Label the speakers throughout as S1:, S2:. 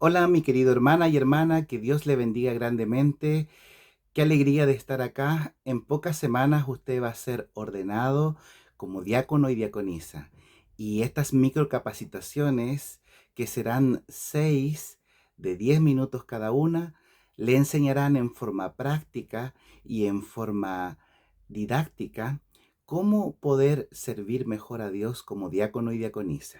S1: Hola, mi querido hermana y hermana, que Dios le bendiga grandemente. Qué alegría de estar acá. En pocas semanas usted va a ser ordenado como diácono y diaconisa. Y estas microcapacitaciones, que serán 6 de 10 minutos cada una, le enseñarán en forma práctica y en forma didáctica cómo poder servir mejor a Dios como diácono y diaconisa.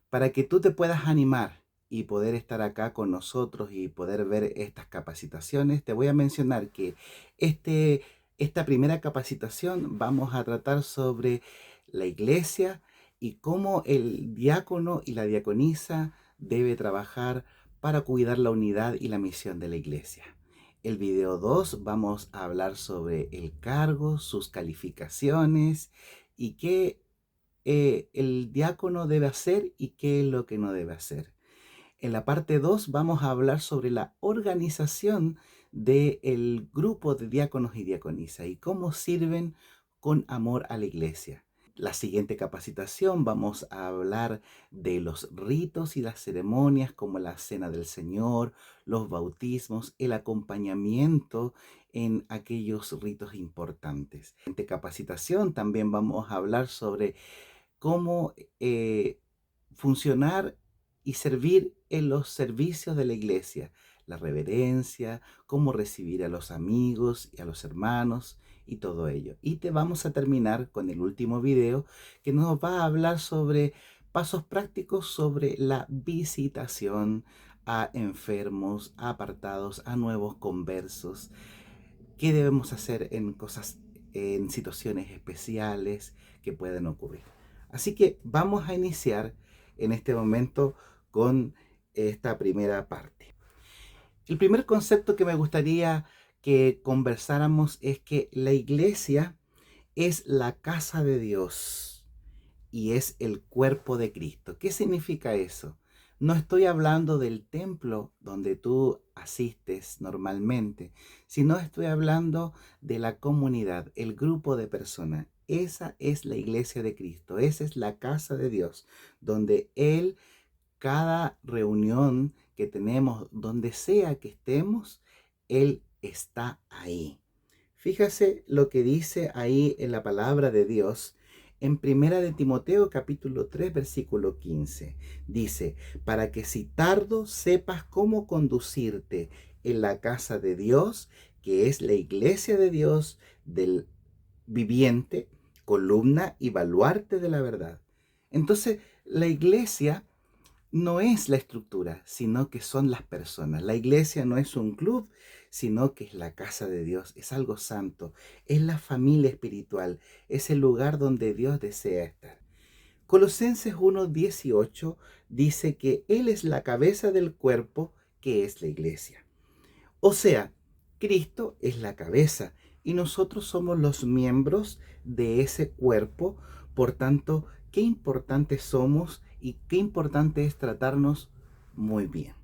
S1: Para que tú te puedas animar y poder estar acá con nosotros y poder ver estas capacitaciones, te voy a mencionar que este, esta primera capacitación vamos a tratar sobre la iglesia y cómo el diácono y la diaconisa debe trabajar para cuidar la unidad y la misión de la iglesia. El video 2 vamos a hablar sobre el cargo, sus calificaciones y qué el diácono debe hacer y qué es lo que no debe hacer. En la parte 2 vamos a hablar sobre la organización del grupo de diáconos y diaconisas y cómo sirven con amor a la iglesia. La siguiente capacitación vamos a hablar de los ritos y las ceremonias como la Cena del Señor, los bautismos, el acompañamiento en aquellos ritos importantes. En esta capacitación también vamos a hablar sobre cómo funcionar y servir en los servicios de la iglesia, la reverencia, cómo recibir a los amigos y a los hermanos y todo ello. Y te vamos a terminar con el último video que nos va a hablar sobre pasos prácticos sobre la visitación a enfermos, a apartados, a nuevos conversos. ¿Qué debemos hacer en situaciones especiales que pueden ocurrir? Así que vamos a iniciar en este momento con esta primera parte. El primer concepto que me gustaría que conversáramos es que la iglesia es la casa de Dios y es el cuerpo de Cristo. ¿Qué significa eso? No estoy hablando del templo donde tú asistes normalmente, sino estoy hablando de la comunidad, el grupo de personas. Esa es la iglesia de Cristo, esa es la casa de Dios, donde Él, cada reunión que tenemos, donde sea que estemos, Él está ahí. Fíjase lo que dice ahí en la palabra de Dios en Primera de Timoteo capítulo 3 versículo 15. Dice, para que si tardo sepas cómo conducirte en la casa de Dios, que es la iglesia de Dios del viviente, columna y baluarte de la verdad. Entonces, la iglesia no es la estructura, sino que son las personas. La iglesia no es un club, sino que es la casa de Dios, es algo santo, es la familia espiritual, es el lugar donde Dios desea estar. Colosenses 1:18 dice que Él es la cabeza del cuerpo, que es la iglesia. O sea, Cristo es la cabeza y nosotros somos los miembros de ese cuerpo. Por tanto, qué importantes somos y qué importante es tratarnos muy bien.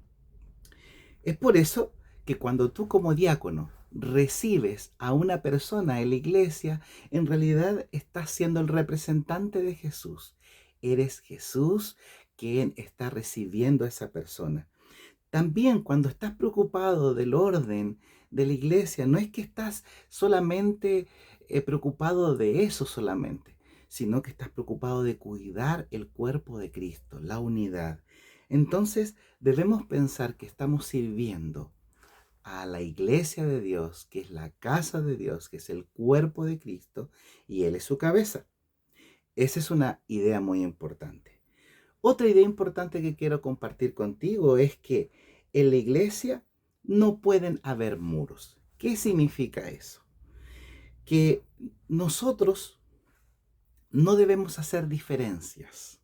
S1: Es por eso que cuando tú como diácono recibes a una persona en la iglesia, en realidad estás siendo el representante de Jesús. Eres Jesús quien está recibiendo a esa persona. También cuando estás preocupado del orden de la iglesia, no es que estás solamente preocupado de eso solamente, sino que estás preocupado de cuidar el cuerpo de Cristo, la unidad. Entonces debemos pensar que estamos sirviendo a la iglesia de Dios, que es la casa de Dios, que es el cuerpo de Cristo, y Él es su cabeza. Esa es una idea muy importante. Otra idea importante que quiero compartir contigo es que en la iglesia no pueden haber muros. ¿Qué significa eso? Que nosotros no debemos hacer diferencias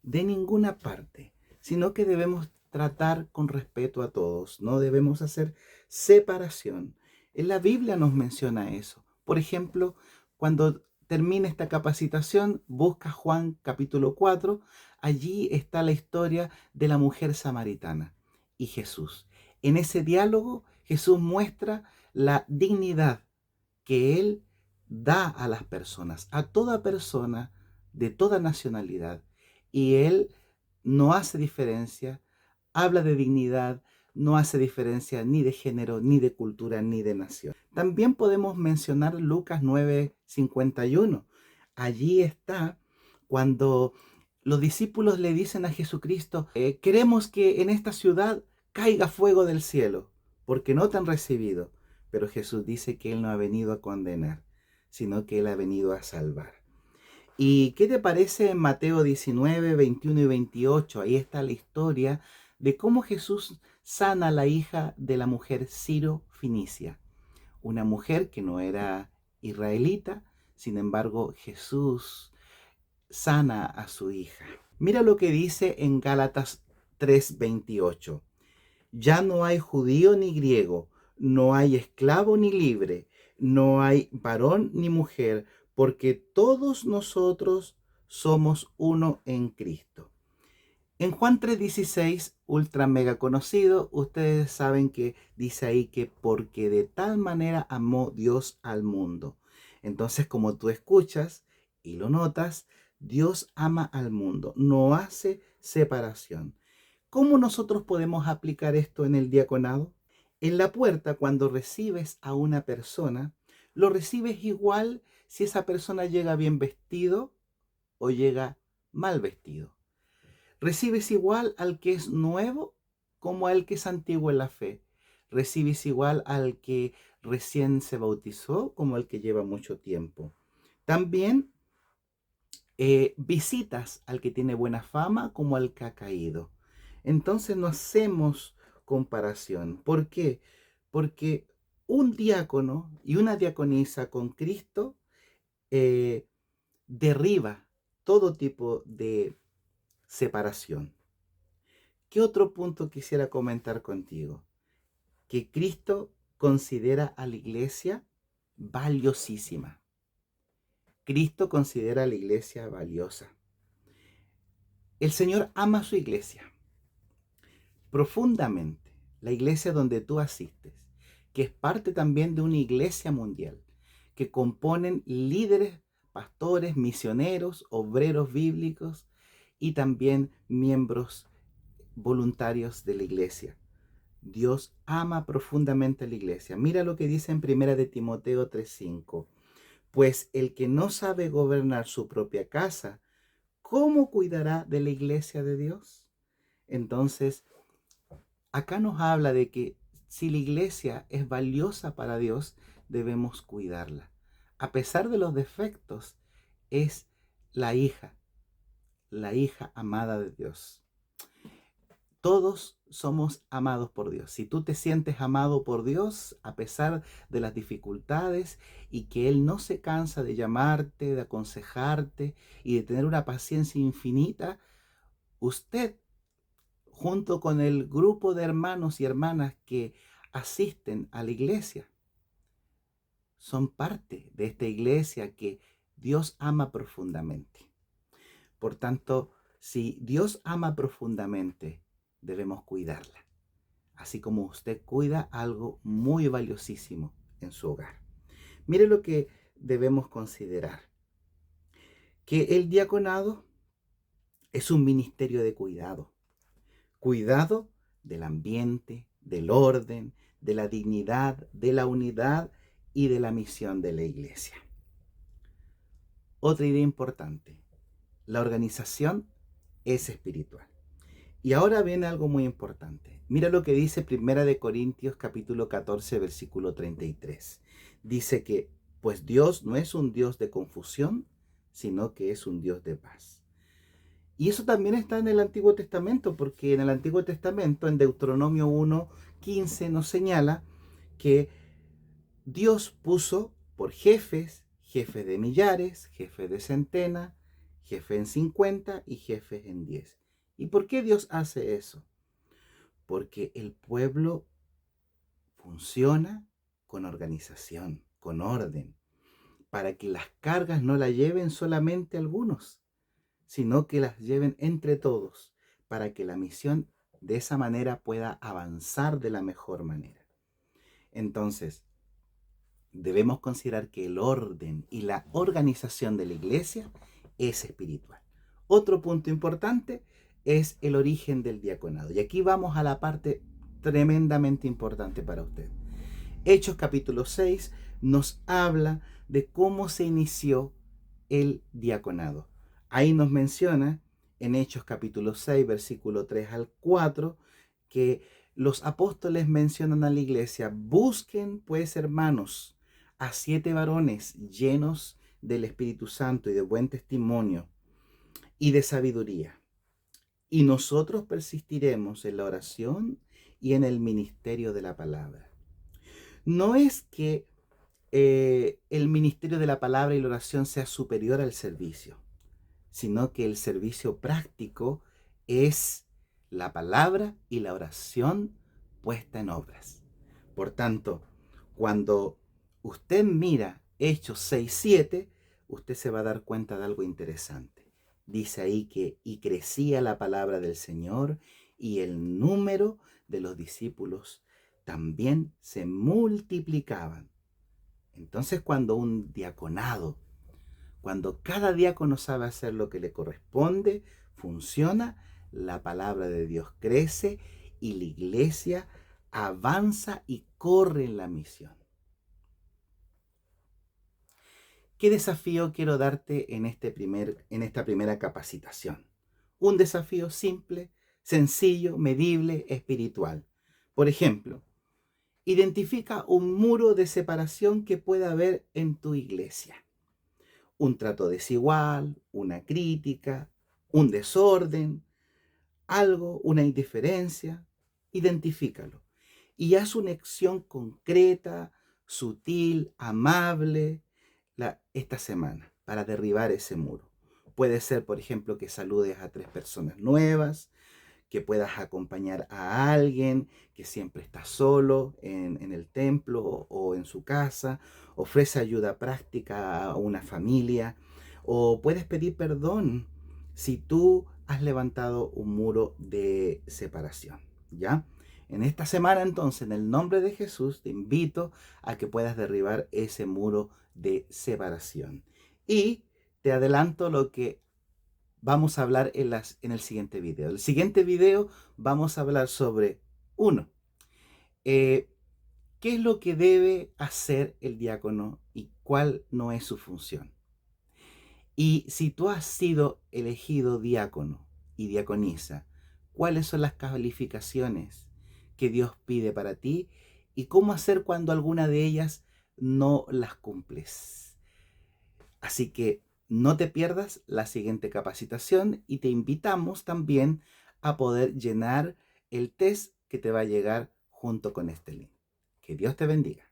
S1: de ninguna parte, sino que debemos tratar con respeto a todos, no debemos hacer separación. En la Biblia nos menciona eso. Por ejemplo, cuando termine esta capacitación, busca Juan capítulo 4, allí está la historia de la mujer samaritana y Jesús. En ese diálogo, Jesús muestra la dignidad que Él da a las personas, a toda persona de toda nacionalidad. Y Él no hace diferencia habla de dignidad, no hace diferencia ni de género, ni de cultura, ni de nación. También podemos mencionar Lucas 9:51. Allí está cuando los discípulos le dicen a Jesucristo, queremos que en esta ciudad caiga fuego del cielo, porque no te han recibido. Pero Jesús dice que Él no ha venido a condenar, sino que Él ha venido a salvar. ¿Y qué te parece en Mateo 19, 21 y 28? Ahí está la historia de cómo Jesús sana a la hija de la mujer Ciro Finicia, una mujer que no era israelita. Sin embargo, Jesús sana a su hija. Mira lo que dice en Gálatas 3:28. Ya no hay judío ni griego, no hay esclavo ni libre, no hay varón ni mujer, porque todos nosotros somos uno en Cristo. En Juan 3:16, ultra mega conocido, ustedes saben que dice ahí que porque de tal manera amó Dios al mundo. Entonces, como tú escuchas y lo notas, Dios ama al mundo, no hace separación. ¿Cómo nosotros podemos aplicar esto en el diaconado? En la puerta, cuando recibes a una persona, lo recibes igual si esa persona llega bien vestido o llega mal vestido. Recibes igual al que es nuevo como al que es antiguo en la fe. Recibes igual al que recién se bautizó como al que lleva mucho tiempo. También visitas al que tiene buena fama como al que ha caído. Entonces no hacemos comparación. ¿Por qué? Porque un diácono y una diaconisa con Cristo eh, derriba todo tipo de separación. ¿Qué otro punto quisiera comentar contigo? Que Cristo considera a la iglesia valiosísima. Cristo considera a la iglesia valiosa. El Señor ama a su iglesia profundamente, la iglesia donde tú asistes, que es parte también de una iglesia mundial, que componen líderes, pastores, misioneros, obreros bíblicos y también miembros voluntarios de la iglesia. Dios ama profundamente a la iglesia. Mira lo que dice en 1 de Timoteo 3:5. Pues el que no sabe gobernar su propia casa, ¿cómo cuidará de la iglesia de Dios? Entonces, acá nos habla de que si la iglesia es valiosa para Dios, debemos cuidarla. A pesar de los defectos, es la hija amada de Dios. Todos somos amados por Dios. Si tú te sientes amado por Dios, a pesar de las dificultades, y que Él no se cansa de llamarte, de aconsejarte y de tener una paciencia infinita, usted, junto con el grupo de hermanos y hermanas que asisten a la iglesia, son parte de esta iglesia que Dios ama profundamente. Por tanto, si Dios ama profundamente, debemos cuidarla, así como usted cuida algo muy valiosísimo en su hogar. Mire lo que debemos considerar, que el diaconado es un ministerio de cuidado, cuidado del ambiente, del orden, de la dignidad, de la unidad y de la misión de la iglesia. Otra idea importante, la organización es espiritual. Y ahora viene algo muy importante. Mira lo que dice Primera de Corintios capítulo 14, versículo 33. Dice que, pues Dios no es un Dios de confusión, sino que es un Dios de paz. Y eso también está en el Antiguo Testamento, porque en el Antiguo Testamento, en Deuteronomio 1:15, nos señala que Dios puso por jefes, jefes de millares, jefes de centena, jefes en 50 y jefes en 10. ¿Y por qué Dios hace eso? Porque el pueblo funciona con organización, con orden, para que las cargas no las lleven solamente algunos, sino que las lleven entre todos, para que la misión de esa manera pueda avanzar de la mejor manera. Entonces, debemos considerar que el orden y la organización de la iglesia es espiritual. Otro punto importante es el origen del diaconado. Y aquí vamos a la parte tremendamente importante para usted. Hechos capítulo 6 nos habla de cómo se inició el diaconado. Ahí nos menciona en Hechos capítulo 6, versículo 3 al 4, que los apóstoles mencionan a la iglesia: busquen pues, hermanos, a 7 varones llenos del Espíritu Santo y de buen testimonio y de sabiduría. Y nosotros persistiremos en la oración y en el ministerio de la palabra. No es que el ministerio de la palabra y la oración sea superior al servicio, sino que el servicio práctico es la palabra y la oración puesta en obras. Por tanto, cuando usted mira Hechos 6:7, usted se va a dar cuenta de algo interesante. Dice ahí que y crecía la palabra del Señor y el número de los discípulos también se multiplicaban. Entonces, cuando cada diácono sabe hacer lo que le corresponde, funciona, la palabra de Dios crece y la iglesia avanza y corre en la misión. ¿Qué desafío quiero darte en esta primera capacitación? Un desafío simple, sencillo, medible, espiritual. Por ejemplo, identifica un muro de separación que pueda haber en tu iglesia. Un trato desigual, una crítica, un desorden, algo, una indiferencia. Identifícalo y haz una acción concreta, sutil, amable esta semana para derribar ese muro. Puede ser, por ejemplo, que saludes a 3 personas nuevas, que puedas acompañar a alguien que siempre está solo en el templo o en su casa, ofrece ayuda práctica a una familia, o puedes pedir perdón si tú has levantado un muro de separación, ¿ya? En esta semana, entonces, en el nombre de Jesús, te invito a que puedas derribar ese muro de separación. Y te adelanto lo que vamos a hablar en el siguiente video. En el siguiente video vamos a hablar sobre, uno, ¿qué es lo que debe hacer el diácono y cuál no es su función? Y si tú has sido elegido diácono y diaconisa, ¿cuáles son las calificaciones que Dios pide para ti y cómo hacer cuando alguna de ellas no las cumples? Así que no te pierdas la siguiente capacitación y te invitamos también a poder llenar el test que te va a llegar junto con este link. Que Dios te bendiga.